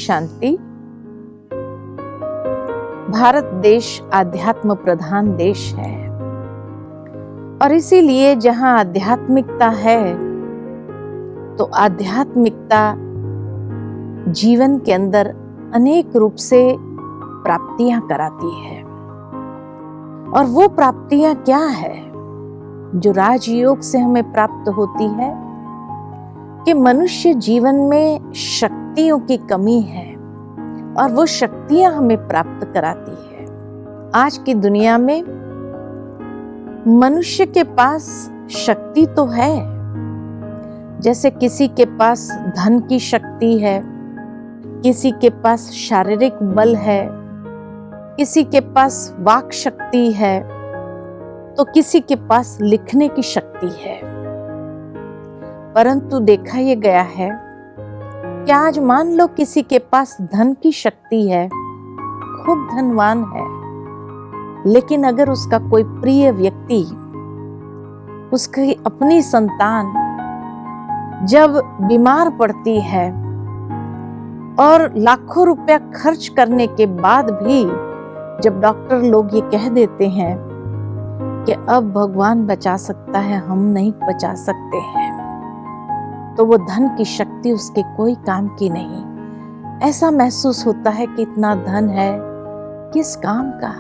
शांति। भारत देश आध्यात्म प्रधान देश है और इसीलिए जहां आध्यात्मिकता है तो आध्यात्मिकता जीवन के अंदर अनेक रूप से प्राप्तियां कराती है। और वो प्राप्तियां क्या है जो राजयोग से हमें प्राप्त होती है कि मनुष्य जीवन में शक्तियों की कमी है और वो शक्तियां हमें प्राप्त कराती है। आज की दुनिया में मनुष्य के पास शक्ति तो है, जैसे किसी के पास धन की शक्ति है, किसी के पास शारीरिक बल है, किसी के पास वाक शक्ति है, तो किसी के पास लिखने की शक्ति है। परंतु देखा यह गया है कि आज मान लो किसी के पास धन की शक्ति है, खूब धनवान है, लेकिन अगर उसका कोई प्रिय व्यक्ति, उसकी अपनी संतान जब बीमार पड़ती है और लाखों रुपया खर्च करने के बाद भी जब डॉक्टर लोग ये कह देते हैं कि अब भगवान बचा सकता है, हम नहीं बचा सकते हैं, तो वो धन की शक्ति उसके कोई काम की नहीं। ऐसा महसूस होता है कि इतना धन है किस काम का।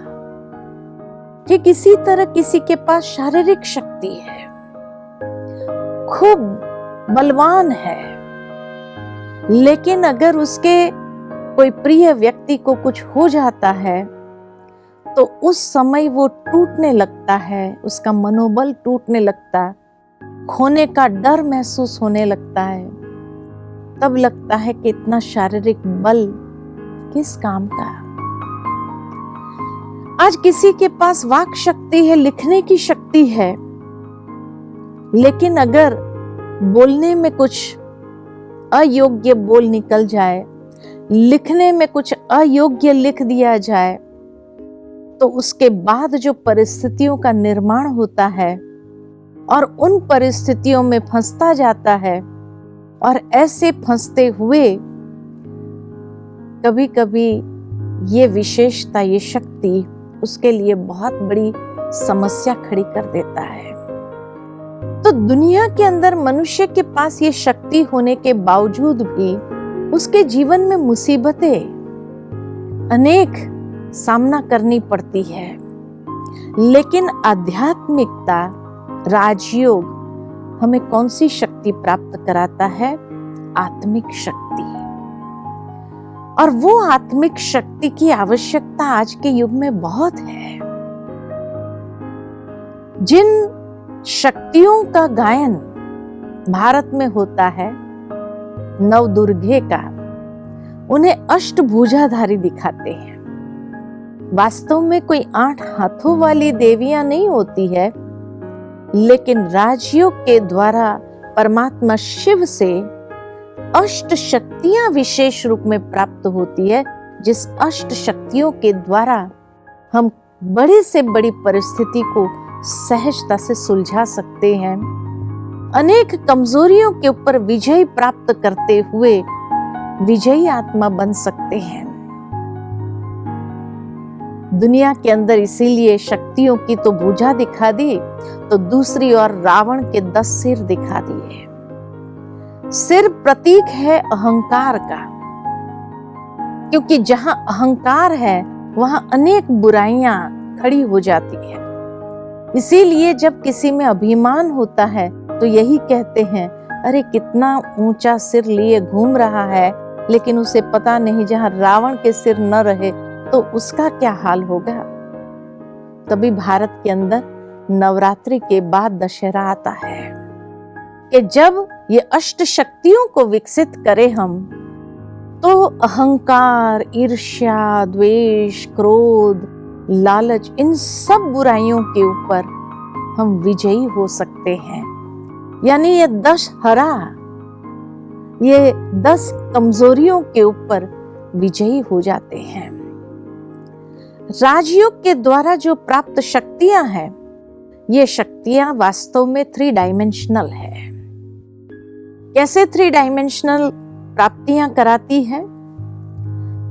कि किसी तरह किसी के पास शारीरिक शक्ति है, खूब बलवान है, लेकिन अगर उसके कोई प्रिय व्यक्ति को कुछ हो जाता है तो उस समय वो टूटने लगता है, उसका मनोबल टूटने लगता है, खोने का डर महसूस होने लगता है। तब लगता है कि इतना शारीरिक बल किस काम का। आज किसी के पास वाक शक्ति है, लिखने की शक्ति है, लेकिन अगर बोलने में कुछ अयोग्य बोल निकल जाए, लिखने में कुछ अयोग्य लिख दिया जाए, तो उसके बाद जो परिस्थितियों का निर्माण होता है और उन परिस्थितियों में फंसता जाता है, और ऐसे फंसते हुए कभी कभी ये विशेषता, ये शक्ति उसके लिए बहुत बड़ी समस्या खड़ी कर देता है। तो दुनिया के अंदर मनुष्य के पास ये शक्ति होने के बावजूद भी उसके जीवन में मुसीबतें अनेक सामना करनी पड़ती है। लेकिन आध्यात्मिकता, राजयोग हमें कौन सी शक्ति प्राप्त कराता है? आत्मिक शक्ति। और वो आत्मिक शक्ति की आवश्यकता आज के युग में बहुत है। जिन शक्तियों का गायन भारत में होता है, नवदुर्गे का, उन्हें अष्टभुजाधारी दिखाते हैं। वास्तव में कोई 8 हाथों वाली देवियां नहीं होती है, लेकिन राजयोग के द्वारा परमात्मा शिव से अष्ट शक्तियां विशेष रूप में प्राप्त होती है, जिस अष्ट शक्तियों के द्वारा हम बड़ी से बड़ी परिस्थिति को सहजता से सुलझा सकते हैं, अनेक कमजोरियों के ऊपर विजय प्राप्त करते हुए विजयी आत्मा बन सकते हैं। दुनिया के अंदर इसीलिए शक्तियों की तो भुजा दिखा दी, तो दूसरी ओर रावण के 10 सिर दिखा दिए। सिर प्रतीक है अहंकार का, क्योंकि जहां अहंकार है वहां अनेक बुराइयां खड़ी हो जाती है। इसीलिए जब किसी में अभिमान होता है तो यही कहते हैं, अरे कितना ऊंचा सिर लिए घूम रहा है, लेकिन उसे पता नहीं जहां रावण के सिर न रहे तो उसका क्या हाल होगा। तभी भारत के अंदर नवरात्रि के बाद दशहरा आता है कि जब ये अष्ट शक्तियों को विकसित करें हम, तो अहंकार, ईर्ष्या, द्वेष, क्रोध, लालच, इन सब बुराइयों के ऊपर हम विजयी हो सकते हैं। यानी ये 10 हरा, ये 10 कमजोरियों के ऊपर विजयी हो जाते हैं। राजयोग के द्वारा जो प्राप्त शक्तियां हैं, ये शक्तियां वास्तव में 3 डायमेंशनल है। कैसे 3 डायमेंशनल प्राप्तियां कराती है?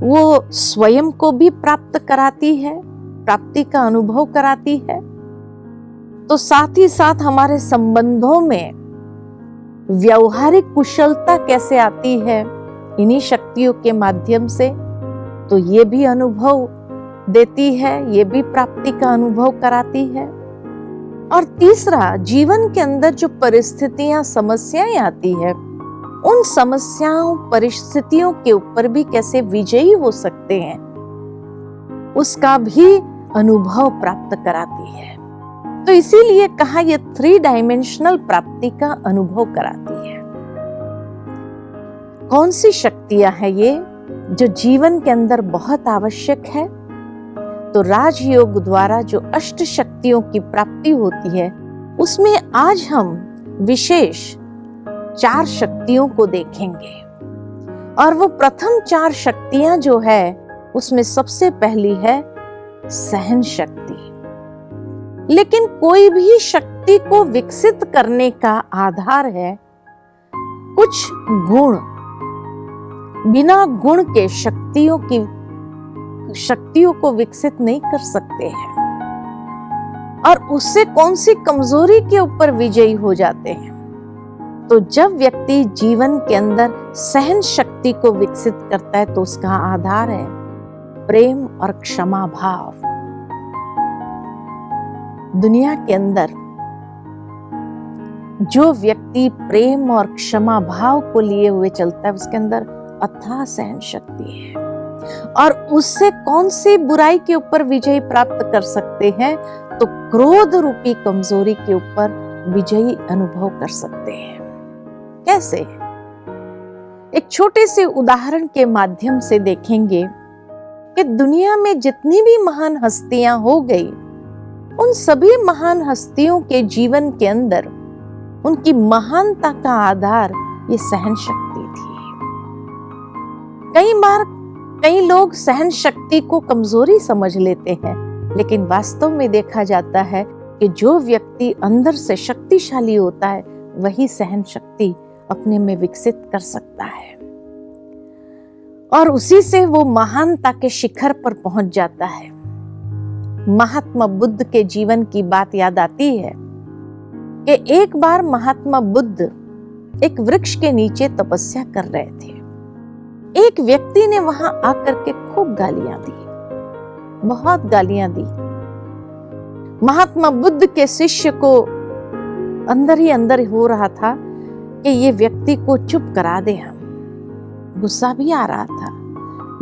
वो स्वयं को भी प्राप्त कराती है, प्राप्ति का अनुभव कराती है, तो साथ ही साथ हमारे संबंधों में व्यवहारिक कुशलता कैसे आती है इन्हीं शक्तियों के माध्यम से, तो ये भी अनुभव देती है, ये भी प्राप्ति का अनुभव कराती है। और तीसरा, जीवन के अंदर जो परिस्थितियां, समस्याएं आती है, उन समस्याओं, परिस्थितियों के ऊपर भी कैसे विजयी हो सकते हैं, उसका भी अनुभव प्राप्त कराती है। तो इसीलिए कहा यह 3 डायमेंशनल प्राप्ति का अनुभव कराती है। कौन सी शक्तियां हैं ये जो जीवन के अंदर बहुत आवश्यक है? तो राजयोग द्वारा जो अष्ट शक्तियों की प्राप्ति होती है, उसमें आज हम विशेष 4 शक्तियों को देखेंगे। और वो प्रथम 4 शक्तियां जो है, उसमें सबसे पहली है सहन शक्ति। लेकिन कोई भी शक्ति को विकसित करने का आधार है कुछ गुण। बिना गुण के शक्तियों को विकसित नहीं कर सकते हैं। और उससे कौन सी कमजोरी के ऊपर विजयी हो जाते हैं? तो जब व्यक्ति जीवन के अंदर सहन शक्ति को विकसित करता है, तो उसका आधार है प्रेम और क्षमा भाव। दुनिया के अंदर जो व्यक्ति प्रेम और क्षमा भाव को लिए हुए चलता है, उसके अंदर अथाह सहन शक्ति है। और उससे कौन सी बुराई के ऊपर विजय प्राप्त कर सकते हैं? तो क्रोध रूपी कमजोरी के ऊपर विजयी अनुभव कर सकते हैं। कैसे? एक छोटे से उदाहरण के माध्यम से देखेंगे कि दुनिया में जितनी भी महान हस्तियां हो गई, उन सभी महान हस्तियों के जीवन के अंदर उनकी महानता का आधार ये सहन शक्ति थी। कई बार कई लोग सहन शक्ति को कमजोरी समझ लेते हैं, लेकिन वास्तव में देखा जाता है कि जो व्यक्ति अंदर से शक्तिशाली होता है, वही सहन शक्ति अपने में विकसित कर सकता है, और उसी से वो महानता के शिखर पर पहुंच जाता है। महात्मा बुद्ध के जीवन की बात याद आती है कि एक बार महात्मा बुद्ध एक वृक्ष के नीचे तपस्या कर रहे थे। एक व्यक्ति ने वहां आकर के खूब गालियां दी, बहुत गालियां दी। महात्मा बुद्ध के शिष्य को अंदर ही अंदर हो रहा था कि ये व्यक्ति को चुप करा दे हम। गुस्सा भी आ रहा था,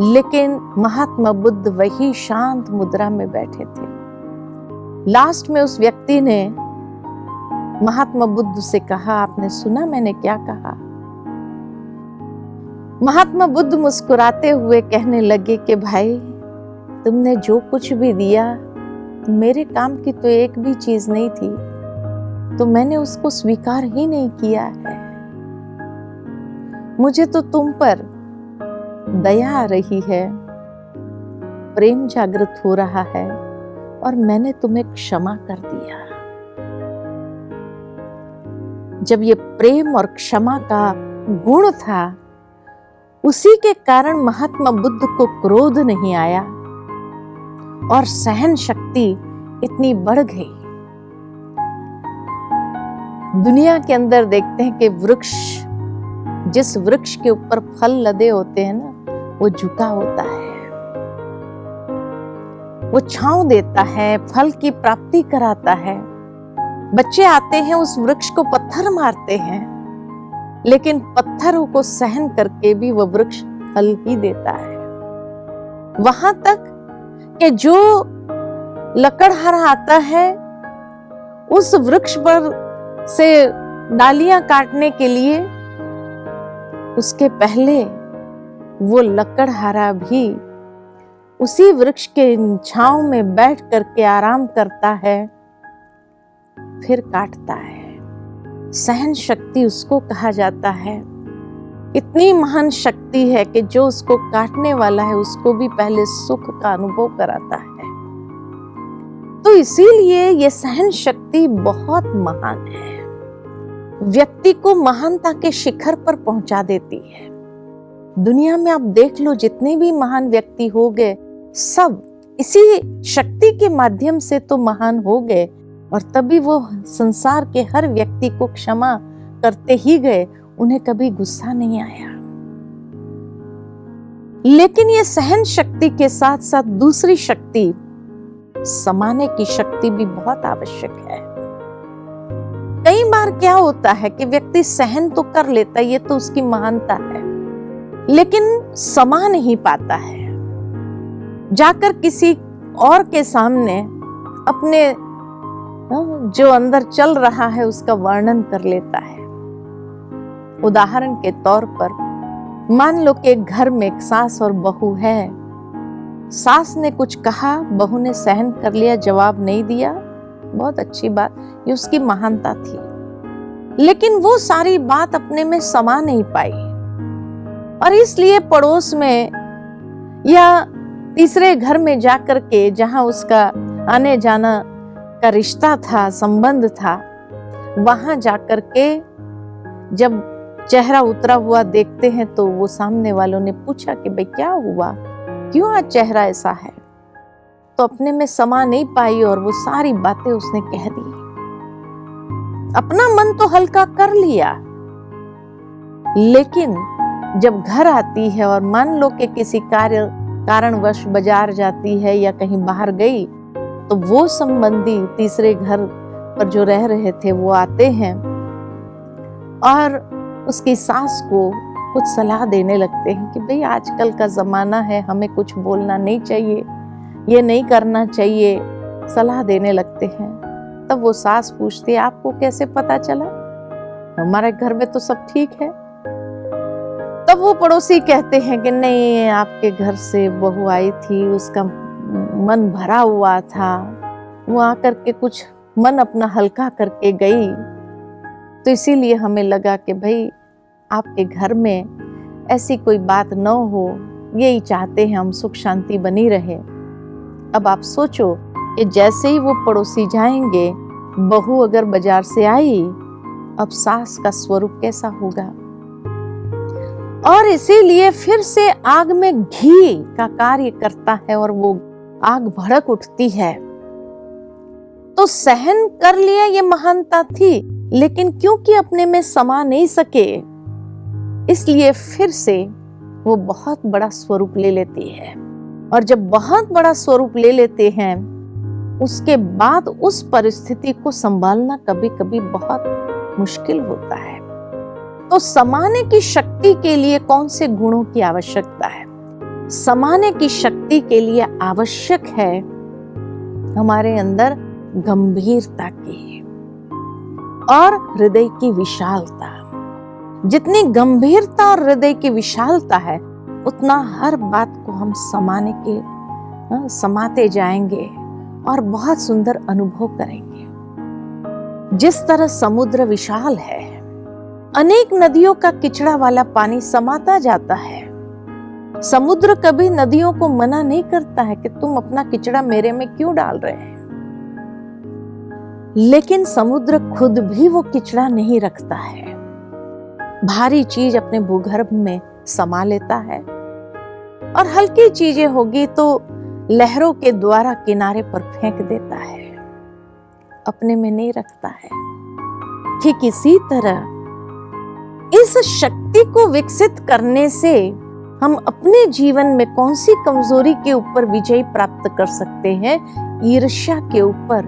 लेकिन महात्मा बुद्ध वही शांत मुद्रा में बैठे थे। लास्ट में उस व्यक्ति ने महात्मा बुद्ध से कहा, आपने सुना मैंने क्या कहा? महात्मा बुद्ध मुस्कुराते हुए कहने लगे कि भाई, तुमने जो कुछ भी दिया, मेरे काम की तो एक भी चीज नहीं थी, तो मैंने उसको स्वीकार ही नहीं किया है। मुझे तो तुम पर दया आ रही है, प्रेम जागृत हो रहा है, और मैंने तुम्हें क्षमा कर दिया। जब ये प्रेम और क्षमा का गुण था, उसी के कारण महात्मा बुद्ध को क्रोध नहीं आया और सहन शक्ति इतनी बढ़ गई। दुनिया के अंदर देखते हैं कि वृक्ष, जिस वृक्ष के ऊपर फल लदे होते हैं ना, वो झुका होता है, वो छांव देता है, फल की प्राप्ति कराता है। बच्चे आते हैं, उस वृक्ष को पत्थर मारते हैं, लेकिन पत्थरों को सहन करके भी वो वृक्ष फल ही देता है। वहां तक कि जो लकड़हारा आता है, उस वृक्ष पर से डालियां काटने के लिए, उसके पहले वो लकड़हारा भी उसी वृक्ष के छांव में बैठ करके आराम करता है, फिर काटता है। सहन शक्ति उसको कहा जाता है। इतनी महान शक्ति है कि जो उसको काटने वाला है, उसको भी पहले सुख का अनुभव कराता है। तो इसीलिए ये सहन शक्ति बहुत महान है, व्यक्ति को महानता के शिखर पर पहुंचा देती है। दुनिया में आप देख लो, जितने भी महान व्यक्ति हो गए, सब इसी शक्ति के माध्यम से तो महान हो गए, और तभी वो संसार के हर व्यक्ति को क्षमा करते ही गए, उन्हें कभी गुस्सा नहीं आया। लेकिन ये सहन शक्ति के साथ साथ दूसरी शक्ति, समाने की शक्ति भी बहुत आवश्यक है। कई बार क्या होता है कि व्यक्ति सहन तो कर लेता है, ये तो उसकी महानता है, लेकिन समा नहीं पाता है। जाकर किसी और के सामने अपने जो अंदर चल रहा है उसका वर्णन कर लेता है। उदाहरण के तौर पर मान लो कि एक घर में एक सास और बहू है। सास ने कुछ कहा, बहू ने सहन कर लिया, जवाब नहीं दिया, बहुत अच्छी बात, ये उसकी महानता थी। लेकिन वो सारी बात अपने में समा नहीं पाई, और इसलिए पड़ोस में या तीसरे घर में जाकर के, जहां उसका आने जाना का रिश्ता था, संबंध था, वहां जाकर के जब चेहरा उतरा हुआ देखते हैं तो वो सामने वालों ने पूछा कि भाई क्या हुआ, क्यों आज चेहरा ऐसा है? तो अपने में समा नहीं पाई और वो सारी बातें उसने कह दी। अपना मन तो हल्का कर लिया, लेकिन जब घर आती है और मान लो कि किसी कारणवश बाजार जाती है या कहीं बाहर गई, तो वो संबंधी तीसरे घर पर जो रह रहे थे वो आते हैं और उसकी सास को कुछ सलाह देने लगते हैं कि भाई आजकल का जमाना है, हमें कुछ बोलना नहीं चाहिए, ये नहीं करना चाहिए, सलाह देने लगते हैं। तब वो सास पूछती है, आपको कैसे पता चला? हमारे घर में तो सब ठीक है। तब वो पड़ोसी कहते हैं कि नहीं, आपके घर से बहू आई थी, उसका मन भरा हुआ था, वो आकर के कुछ मन अपना हल्का करके गई, तो इसीलिए हमें लगा कि भाई आपके घर में ऐसी कोई बात न हो, यही चाहते हैं हम, सुख शांति बनी रहे। अब आप सोचो कि जैसे ही वो पड़ोसी जाएंगे, बहू अगर बाजार से आई, अब सास का स्वरूप कैसा होगा? और इसीलिए फिर से आग में घी का कार्य करता है और वो आग भड़क उठती है। तो सहन कर लिया, ये महानता थी, लेकिन क्योंकि अपने में समा नहीं सके, इसलिए फिर से वो बहुत बड़ा स्वरूप ले लेती है। और जब बहुत बड़ा स्वरूप ले लेते हैं, उसके बाद उस परिस्थिति को संभालना कभी कभी बहुत मुश्किल होता है। तो समाने की शक्ति के लिए कौन से गुणों की आवश्यकता है? समाने की शक्ति के लिए आवश्यक है हमारे अंदर गंभीरता की और हृदय की विशालता। जितनी गंभीरता और हृदय की विशालता है, उतना हर बात को हम समाते जाएंगे और बहुत सुंदर अनुभव करेंगे। जिस तरह समुद्र विशाल है, अनेक नदियों का किचड़ा वाला पानी समाता जाता है। समुद्र कभी नदियों को मना नहीं करता है कि तुम अपना किचड़ा मेरे में क्यों डाल रहे हैं, लेकिन समुद्र खुद भी वो किचड़ा नहीं रखता है। भारी चीज अपने भूगर्भ में समा लेता है और हल्की चीजें होगी तो लहरों के द्वारा किनारे पर फेंक देता है, अपने में नहीं रखता है। ठीक इसी तरह इस शक्ति को विकसित करने से हम अपने जीवन में कौन सी कमजोरी के ऊपर विजय प्राप्त कर सकते हैं? ईर्ष्या के ऊपर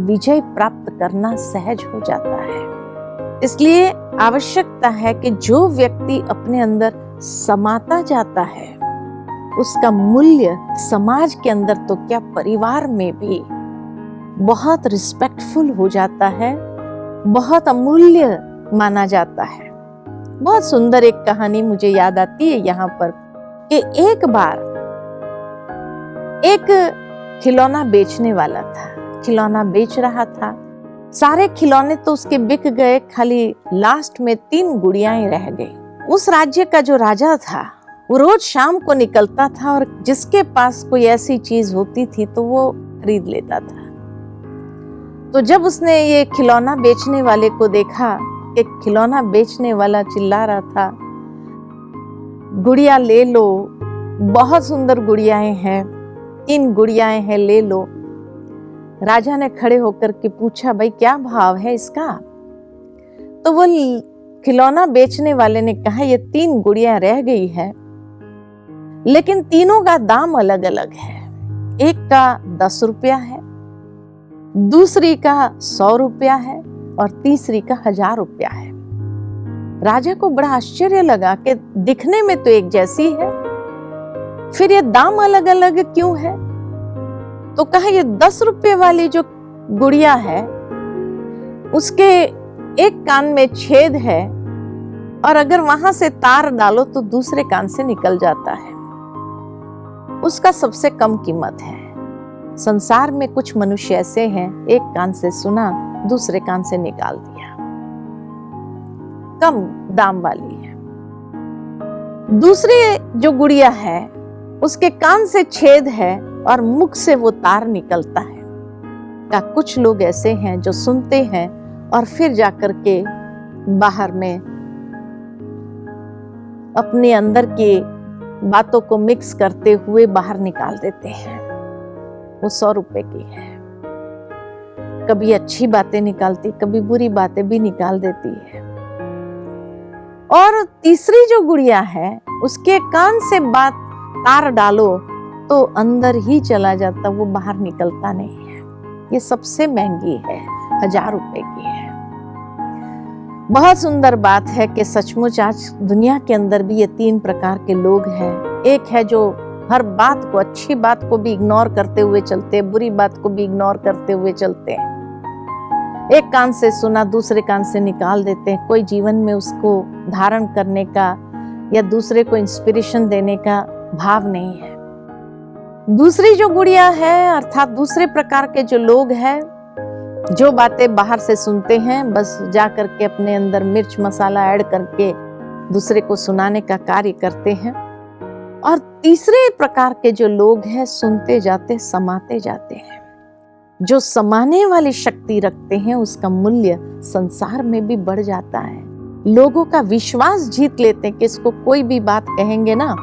विजय प्राप्त करना सहज हो जाता है। इसलिए आवश्यकता है कि जो व्यक्ति अपने अंदर समाता जाता है, उसका मूल्य समाज के अंदर तो क्या, परिवार में भी बहुत रिस्पेक्टफुल हो जाता है, बहुत अमूल्य माना जाता है। बहुत सुंदर एक कहानी मुझे याद आती है यहाँ पर कि एक बार एक खिलौना बेचने वाला था, खिलौना बेच रहा था। सारे खिलौने तो उसके बिक गए, खाली लास्ट में 3 गुड़ियाएं रह गई। उस राज्य का जो राजा था, वो रोज शाम को निकलता था और जिसके पास कोई ऐसी चीज होती थी तो वो खरीद लेता था। तो जब उसने ये खिलौना बेचने वाले को देखा कि खिलौना बेचने वाला चिल्ला रहा था गुड़िया ले लो, बहुत सुंदर गुड़ियाएं हैं, 3 गुड़ियाएं हैं, ले लो। राजा ने खड़े होकर के पूछा, भाई क्या भाव है इसका? तो वो खिलौना बेचने वाले ने कहा, ये 3 गुड़िया रह गई है, लेकिन तीनों का दाम अलग अलग है। एक का 10 रुपया है, दूसरी का 100 रुपया है और तीसरी का 1000 रुपया है। राजा को बड़ा आश्चर्य लगा कि दिखने में तो एक जैसी है, फिर ये दाम अलग अलग क्यों है? तो कहा, ये 10 रुपये वाली जो गुड़िया है उसके एक कान में छेद है और अगर वहां से तार डालो तो दूसरे कान से निकल जाता है, उसका सबसे कम कीमत है। संसार में कुछ मनुष्य ऐसे हैं, एक कान से सुना, दूसरे कान से निकाल दिया, कम दाम वाली है। दूसरी जो गुड़िया है उसके कान से छेद है और मुख से वो तार निकलता है। क्या कुछ लोग ऐसे हैं जो सुनते हैं और फिर जाकर के बाहर में अपने अंदर की बातों को मिक्स करते हुए बाहर निकाल देते हैं। वो 100 रुपए की है, कभी अच्छी बातें निकालती, कभी बुरी बातें भी निकाल देती है। और तीसरी जो गुड़िया है उसके कान से बात तार डालो तो अंदर ही चला जाता, वो बाहर निकलता नहीं है। ये सबसे महंगी है, 1000 रुपए की है। बहुत सुंदर बात है कि सचमुच आज दुनिया के अंदर भी ये 3 प्रकार के लोग हैं। एक है जो हर बात को, अच्छी बात को भी इग्नोर करते हुए चलते हैं, बुरी बात को भी इग्नोर करते हुए चलते हैं। एक कान से सुना, दूसरे कान से निकाल देते हैं। कोई जीवन में उसको धारण करने का या दूसरे को इंस्पिरेशन देने का भाव नहीं है। दूसरी जो गुड़िया है अर्थात दूसरे प्रकार के जो लोग हैं, जो बातें बाहर से सुनते हैं, बस जा करके अपने अंदर मिर्च मसाला ऐड करके दूसरे को सुनाने का कार्य करते हैं। और तीसरे प्रकार के जो लोग हैं, सुनते जाते, समाते जाते हैं। जो समाने वाली शक्ति रखते हैं उसका मूल्य संसार में भी बढ़ जाता है। लोगों का विश्वास जीत लेते हैं कि इसको कोई भी बात कहेंगे ना,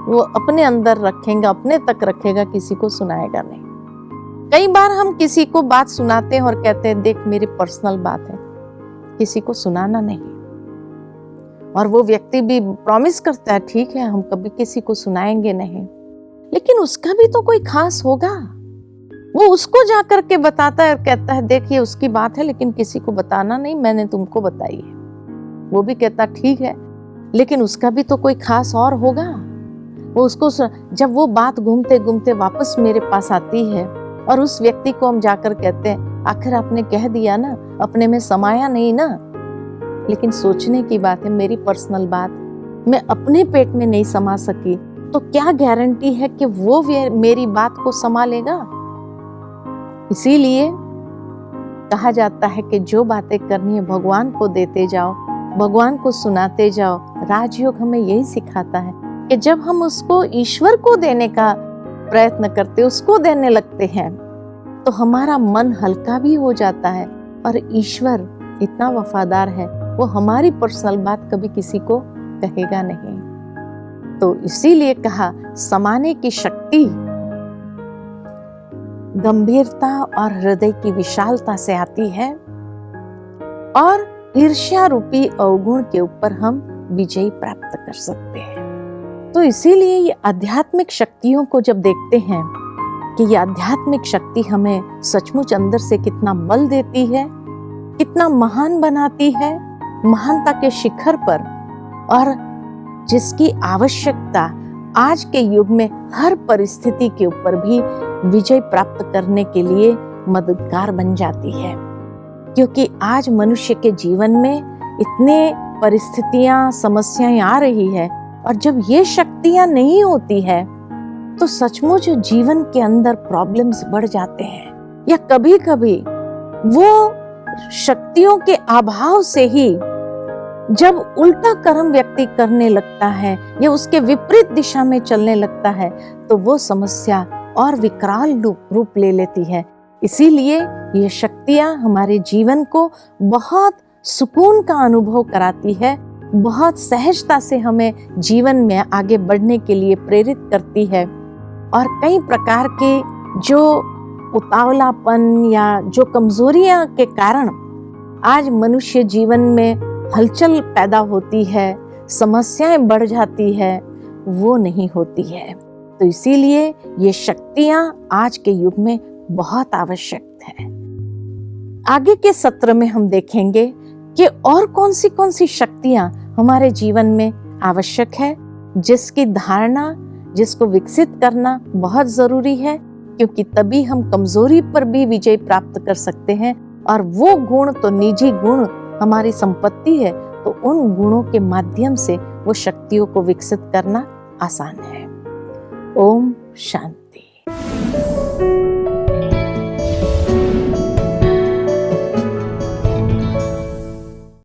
वो अपने अंदर रखेंगे, अपने तक रखेगा, किसी को सुनाएगा नहीं। कई बार हम किसी को बात सुनाते हैं और कहते हैं, देख मेरी पर्सनल बात है, किसी को सुनाना नहीं। और वो व्यक्ति भी प्रॉमिस करता है, ठीक है हम कभी किसी को सुनाएंगे नहीं, लेकिन उसका भी तो कोई खास होगा। वो उसको जाकर के बताता है और कहता है, देखिए उसकी बात है लेकिन किसी को बताना नहीं, मैंने तुमको बताई है। वो भी कहता ठीक है, लेकिन उसका भी तो कोई खास और होगा। वो उसको जब वो बात घूमते घूमते वापस मेरे पास आती है और उस व्यक्ति को हम जाकर कहते हैं, आखिर आपने कह दिया ना, अपने में समाया नहीं ना। लेकिन सोचने की बात है, मेरी पर्सनल बात मैं अपने पेट में नहीं समा सकी, तो क्या गारंटी है कि वो मेरी बात को समा लेगा। इसीलिए कहा जाता है कि जो बातें करनी है भगवान को देते जाओ, भगवान को सुनाते जाओ। राजयोग हमें यही सिखाता है कि जब हम उसको ईश्वर को देने का प्रयत्न करते, उसको देने लगते हैं, तो हमारा मन हल्का भी हो जाता है। और ईश्वर इतना वफादार है, वो हमारी पर्सनल बात कभी किसी को कहेगा नहीं। तो इसीलिए कहा, समाने की शक्ति गंभीरता और हृदय की विशालता से आती है और ईर्ष्या रूपी अवगुण के ऊपर हम विजय प्राप्त कर सकते हैं। तो इसीलिए ये आध्यात्मिक शक्तियों को जब देखते हैं कि ये आध्यात्मिक शक्ति हमें सचमुच अंदर से कितना बल देती है, कितना महान बनाती है, महानता के शिखर पर, और जिसकी आवश्यकता आज के युग में हर परिस्थिति के ऊपर भी विजय प्राप्त करने के लिए मददगार बन जाती है। क्योंकि आज मनुष्य के जीवन में इतने परिस्थितियां, समस्याएं आ रही है, और जब ये शक्तियां नहीं होती है तो सचमुच जीवन के अंदर प्रॉब्लम्स बढ़ जाते हैं। या कभी कभी वो शक्तियों के अभाव से ही जब उल्टा कर्म व्यक्ति करने लगता है या उसके विपरीत दिशा में चलने लगता है, तो वो समस्या और विकराल रूप ले लेती है। इसीलिए ये शक्तियां हमारे जीवन को बहुत सुकून का अनुभव कराती है बहुत सहजता से हमें जीवन में आगे बढ़ने के लिए प्रेरित करती है। और कई प्रकार के जो उतावलापन या जो कमजोरियां के कारण आज मनुष्य जीवन में हलचल पैदा होती है, समस्याएं बढ़ जाती है, वो नहीं होती है। तो इसीलिए ये शक्तियां आज के युग में बहुत आवश्यक है। आगे के सत्र में हम देखेंगे कि और कौन सी शक्तियां हमारे जीवन में आवश्यक है, जिसकी धारणा, जिसको विकसित करना बहुत जरूरी है, क्योंकि तभी हम कमजोरी पर भी विजय प्राप्त कर सकते हैं। और वो गुण तो निजी गुण हमारी संपत्ति है, तो उन गुणों के माध्यम से वो शक्तियों को विकसित करना आसान है। ओम शांति।